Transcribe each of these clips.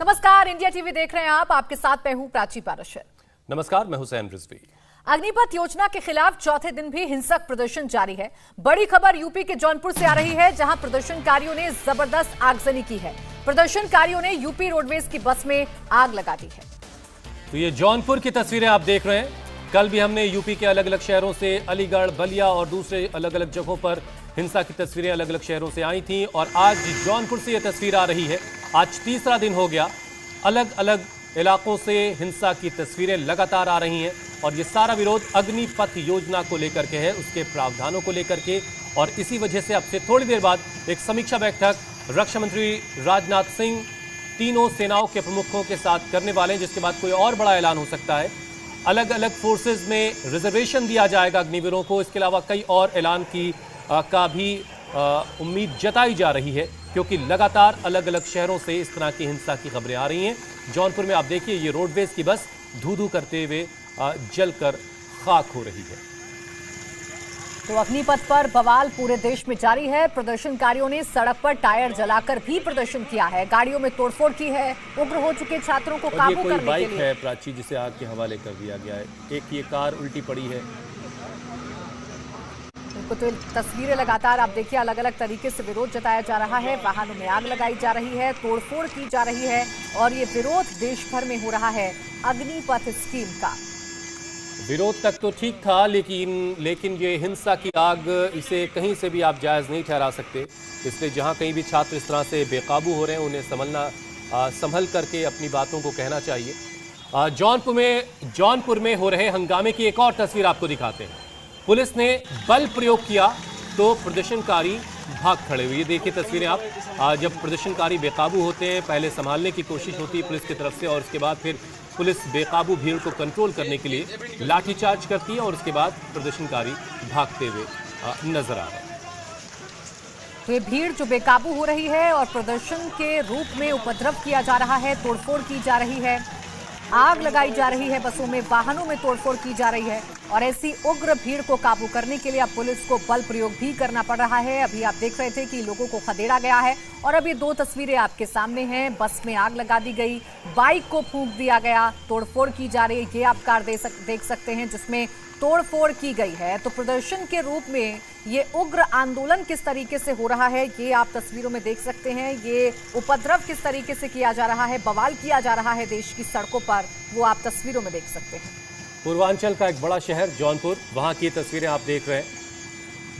नमस्कार, India TV देख रहे हैं आप। आपके साथ मैं हूं प्राची पारशर। नमस्कार, मैं हुसैन रिजवी। अग्निपथ योजना के खिलाफ चौथे दिन भी हिंसक प्रदर्शन जारी है। बड़ी खबर यूपी के जौनपुर से आ रही है, जहां प्रदर्शनकारियों ने जबरदस्त आगजनी की है। प्रदर्शनकारियों ने यूपी रोडवेज की बस में आग लगा दी है। तो ये जौनपुर की तस्वीरें आप देख रहे हैं। कल भी हमने यूपी के अलग अलग शहरों से, अलीगढ़, बलिया और दूसरे अलग अलग जगहों पर हिंसा की तस्वीरें अलग अलग शहरों से आई थी और आज जौनपुर से ये तस्वीर आ रही है। आज तीसरा दिन हो गया, अलग अलग इलाकों से हिंसा की तस्वीरें लगातार आ रही हैं और ये सारा विरोध अग्निपथ योजना को लेकर के है, उसके प्रावधानों को लेकर के। और इसी वजह से अब से थोड़ी देर बाद एक समीक्षा बैठक रक्षा मंत्री राजनाथ सिंह तीनों सेनाओं के प्रमुखों के साथ करने वाले हैं, जिसके बाद कोई और बड़ा ऐलान हो सकता है। अलग अलग फोर्सेज में रिजर्वेशन दिया जाएगा अग्निवीरों को। इसके अलावा कई और ऐलान का भी उम्मीद जताई जा रही है, क्योंकि लगातार अलग अलग शहरों से इस तरह की हिंसा की खबरें आ रही हैं। जौनपुर में आप देखिए, ये रोडवेज की बस धू-धू करते हुए जलकर खाक हो रही है। तो अग्निपथ पर बवाल पूरे देश में जारी है। प्रदर्शनकारियों ने सड़क पर टायर जलाकर भी प्रदर्शन किया है, गाड़ियों में तोड़फोड़ की है। उग्र हो चुके छात्रों को काबू करने के लिए बाइक है प्राची, जिसे आग के हवाले कर दिया गया है। एक ये कार उल्टी पड़ी है। तो तस्वीरें लगातार आप देखिए, अलग अलग तरीके से विरोध जताया जा रहा है। वाहनों में आग लगाई जा रही है, तोड़फोड़ की जा रही है और ये विरोध देश भर में हो रहा है अग्निपथ स्कीम का। विरोध तक तो ठीक था, लेकिन ये हिंसा की आग, इसे कहीं से भी आप जायज़ नहीं ठहरा सकते। इसलिए जहां कहीं भी छात्र इस तरह से बेकाबू हो रहे हैं, उन्हें संभल करके अपनी बातों को कहना चाहिए। जौनपुर में हो रहे हंगामे की एक और तस्वीर आपको दिखाते हैं। पुलिस ने बल प्रयोग किया तो प्रदर्शनकारी भाग खड़े हुए। ये देखिए तस्वीरें आप। जब प्रदर्शनकारी बेकाबू होते हैं, पहले संभालने की कोशिश होती है पुलिस की तरफ से और उसके बाद फिर पुलिस बेकाबू भीड़ को कंट्रोल करने के लिए लाठीचार्ज करती है और उसके बाद प्रदर्शनकारी भागते हुए नजर आ रहे हैं। तो ये भीड़ जो बेकाबू हो रही है और प्रदर्शन के रूप में उपद्रव किया जा रहा है, तोड़फोड़ की जा रही है, आग लगाई जा रही है बसों में, वाहनों में तोड़फोड़ की जा रही है और ऐसी उग्र भीड़ को काबू करने के लिए अब पुलिस को बल प्रयोग भी करना पड़ रहा है। अभी आप देख रहे थे कि लोगों को खदेड़ा गया है और अब ये दो तस्वीरें आपके सामने हैं। बस में आग लगा दी गई, बाइक को फूंक दिया गया, तोड़फोड़ की जा रही है। ये आप कार देख सकते हैं जिसमें तोड़फोड़ की गई है। तो प्रदर्शन के रूप में ये उग्र आंदोलन किस तरीके से हो रहा है, ये आप तस्वीरों में देख सकते हैं। ये उपद्रव किस तरीके से किया जा रहा है, बवाल किया जा रहा है देश की सड़कों पर, वो आप तस्वीरों में देख सकते हैं। पूर्वांचल का एक बड़ा शहर जौनपुर, वहां की तस्वीरें आप देख रहे हैं,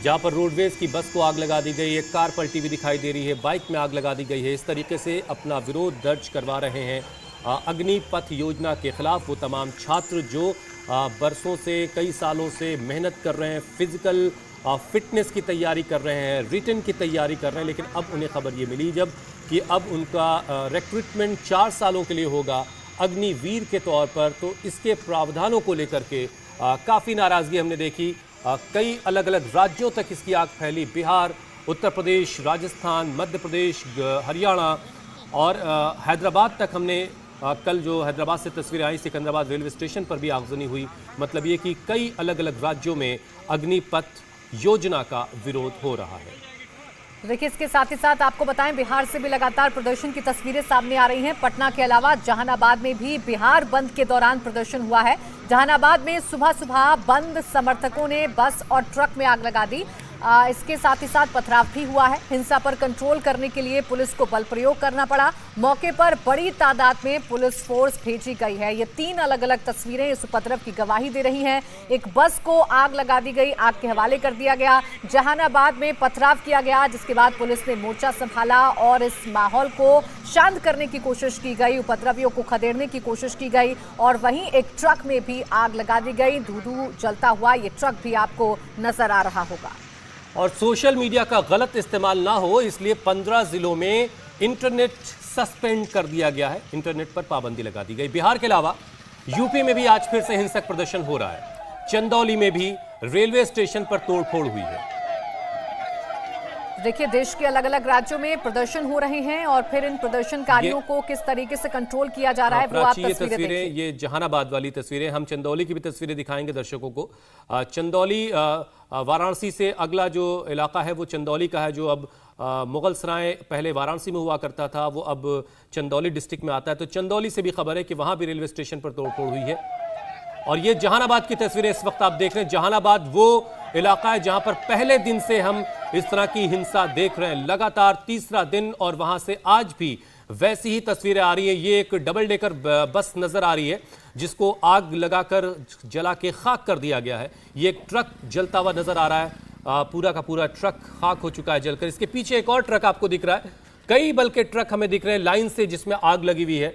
जहां पर रोडवेज की बस को आग लगा दी गई है, कार पलटी हुई दिखाई दे रही है, बाइक में आग लगा दी गई है। इस तरीके से अपना विरोध दर्ज करवा रहे हैं अग्निपथ योजना के खिलाफ वो तमाम छात्र जो बरसों से, कई सालों से मेहनत कर रहे हैं, फिजिकल फिटनेस की तैयारी कर रहे हैं, रिटन की तैयारी कर रहे हैं। लेकिन अब उन्हें खबर ये मिली जब कि अब उनका रिक्रूटमेंट 4 सालों के लिए होगा अग्निवीर के तौर पर, तो इसके प्रावधानों को लेकर के काफ़ी नाराज़गी हमने देखी। कई अलग अलग राज्यों तक इसकी आग फैली। बिहार, उत्तर प्रदेश, राजस्थान, मध्य प्रदेश, हरियाणा और हैदराबाद तक हमने कल जो हैदराबाद से तस्वीरें आई, सिकंदराबाद रेलवे स्टेशन पर भी आगजनी हुई। मतलब ये कि कई अलग अलग राज्यों में अग्निपथ योजना का विरोध हो रहा है। देखिए, इसके साथ ही साथ आपको बताएं, बिहार से भी लगातार प्रदर्शन की तस्वीरें सामने आ रही हैं। पटना के अलावा जहानाबाद में भी बिहार बंद के दौरान प्रदर्शन हुआ है। जहानाबाद में सुबह सुबह बंद समर्थकों ने बस और ट्रक में आग लगा दी। इसके साथ ही साथ पथराव भी हुआ है। हिंसा पर कंट्रोल करने के लिए पुलिस को बल प्रयोग करना पड़ा। मौके पर बड़ी तादाद में पुलिस फोर्स भेजी गई है। ये 3 अलग अलग तस्वीरें इस उपद्रव की गवाही दे रही हैं। एक बस को आग लगा दी गई, आग के हवाले कर दिया गया। जहानाबाद में पथराव किया गया, जिसके बाद पुलिस ने मोर्चा संभाला और इस माहौल को शांत करने की कोशिश की गई, उपद्रवियों को खदेड़ने की कोशिश की गई और वहीं एक ट्रक में भी आग लगा दी गई। धू-धू जलता हुआ ये ट्रक भी आपको नजर आ रहा होगा। और सोशल मीडिया का गलत इस्तेमाल ना हो, इसलिए 15 जिलों में इंटरनेट सस्पेंड कर दिया गया है। इंटरनेट पर पाबंदी लगा दी गई। बिहार के अलावा यूपी में भी आज फिर से हिंसक प्रदर्शन हो रहा है। चंदौली में भी रेलवे स्टेशन पर तोड़फोड़ हुई है। देखिए, देश के अलग अलग राज्यों में प्रदर्शन हो रहे हैं और फिर इन प्रदर्शनकारियों को किस तरीके से कंट्रोल किया जा रहा है वो आप तस्वीरें देखिए। ये जहानाबाद वाली तस्वीरें, हम चंदौली की भी तस्वीरें दिखाएंगे दर्शकों को। चंदौली वाराणसी से अगला जो इलाका है वो चंदौली का है, जो अब मुगल सराय पहले वाराणसी में हुआ करता था, वो अब चंदौली डिस्ट्रिक्ट में आता है। तो चंदौली से भी खबर है कि वहां भी रेलवे स्टेशन पर तोड़फोड़ हुई है। और ये जहानाबाद की तस्वीरें इस वक्त आप देख रहे हैं। जहानाबाद वो इलाका है जहां पर पहले दिन से हम इस तरह की हिंसा देख रहे हैं, लगातार तीसरा दिन, और वहां से आज भी वैसी ही तस्वीरें आ रही है। ये एक डबल डेकर बस नजर आ रही है जिसको आग लगाकर जला के खाक कर दिया गया है। ये एक ट्रक जलता हुआ नजर आ रहा है, पूरा का पूरा ट्रक खाक हो चुका है जलकर। इसके पीछे एक और ट्रक आपको दिख रहा है, कई बल्कि ट्रक हमें दिख रहे हैं लाइन से जिसमें आग लगी हुई है।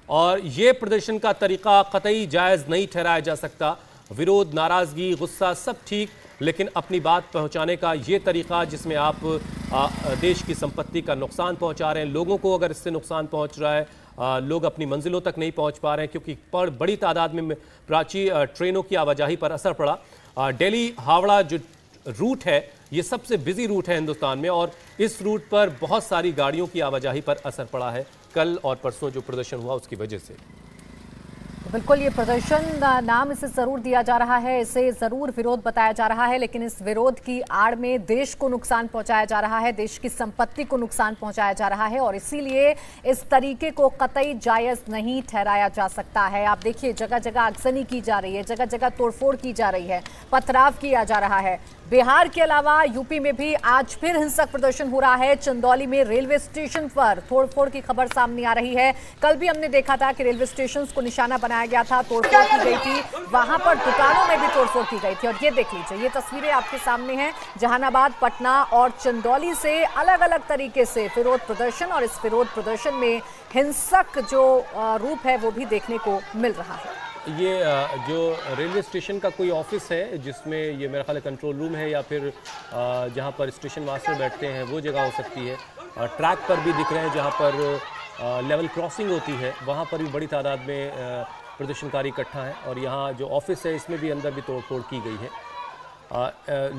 और ये प्रदर्शन का तरीका कतई जायज़ नहीं ठहराया जा सकता। विरोध, नाराज़गी, गुस्सा सब ठीक, लेकिन अपनी बात पहुंचाने का ये तरीका जिसमें आप देश की संपत्ति का नुकसान पहुंचा रहे हैं, लोगों को अगर इससे नुकसान पहुंच रहा है, लोग अपनी मंजिलों तक नहीं पहुंच पा रहे हैं क्योंकि बड़ी तादाद में प्राची ट्रेनों की आवाजाही पर असर पड़ा। दिल्ली हावड़ा जो रूट है ये सबसे बिजी रूट है हिंदुस्तान में, और इस रूट पर बहुत सारी गाड़ियों की आवाजाही पर असर पड़ा है कल और परसों जो प्रदर्शन हुआ उसकी वजह से। बिल्कुल, ये प्रदर्शन नाम इसे जरूर दिया जा रहा है, इसे जरूर विरोध बताया जा रहा है, लेकिन इस विरोध की आड़ में देश को नुकसान पहुंचाया जा रहा है, देश की संपत्ति को नुकसान पहुंचाया जा रहा है, और इसीलिए इस तरीके को कतई जायज नहीं ठहराया जा सकता है। आप देखिए, जगह जगह आगजनी की जा रही है, जगह जगह तोड़फोड़ की जा रही है, पथराव किया जा रहा है। बिहार के अलावा यूपी में भी आज फिर हिंसक प्रदर्शन हो रहा है। चंदौली में रेलवे स्टेशन पर तोड़फोड़ की खबर सामने आ रही है। कल भी हमने देखा था कि रेलवे स्टेशन को निशाना बनाया गया था, तोड़फोड़ की गई थी, वहां पर दुकानों में भी तोड़फोड़ की गई थी। और ये देख लीजिए, ये तस्वीरें आपके सामने हैं जहानाबाद, पटना और चंदौली से अलग अलग तरीके से विरोध प्रदर्शन, और इस विरोध प्रदर्शन में हिंसक जो रूप है वो भी देखने को मिल रहा है। ये जो रेलवे स्टेशन का कोई ऑफिस है जिसमें ये मेरा ख्याल है कंट्रोल रूम है, या फिर जहाँ पर स्टेशन मास्टर बैठते हैं वो जगह हो सकती है। ट्रैक पर भी दिख रहे हैं जहाँ पर लेवल क्रॉसिंग होती है, वहाँ पर भी बड़ी तादाद में प्रदर्शनकारी इकट्ठा है। और यहाँ जो ऑफिस है इसमें भी अंदर भी तोड़फोड़ की गई है।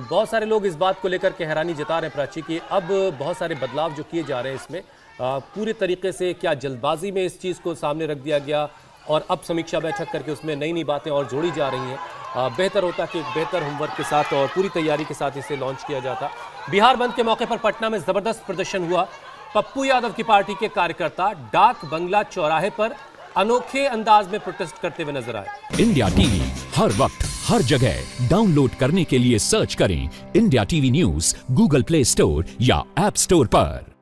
बहुत सारे लोग इस बात को लेकर के हैरानी जता रहे हैं प्राची कि अब बहुत सारे बदलाव जो किए जा रहे हैं इसमें पूरे तरीके से क्या जल्दबाजी में इस चीज़ को सामने रख दिया गया, और अब समीक्षा बैठक करके उसमें नई नई बातें और जोड़ी जा रही हैं। बेहतर होता कि एक बेहतर होमवर्क के साथ और पूरी तैयारी के साथ इसे लॉन्च किया जाता। बिहार बंद के मौके पर पटना में जबरदस्त प्रदर्शन हुआ। पप्पू यादव की पार्टी के कार्यकर्ता डाक बंगला चौराहे पर अनोखे अंदाज में प्रोटेस्ट करते हुए नजर आए। इंडिया टीवी हर वक्त हर जगह डाउनलोड करने के लिए सर्च करें India TV news Google play store या ऐप स्टोर पर।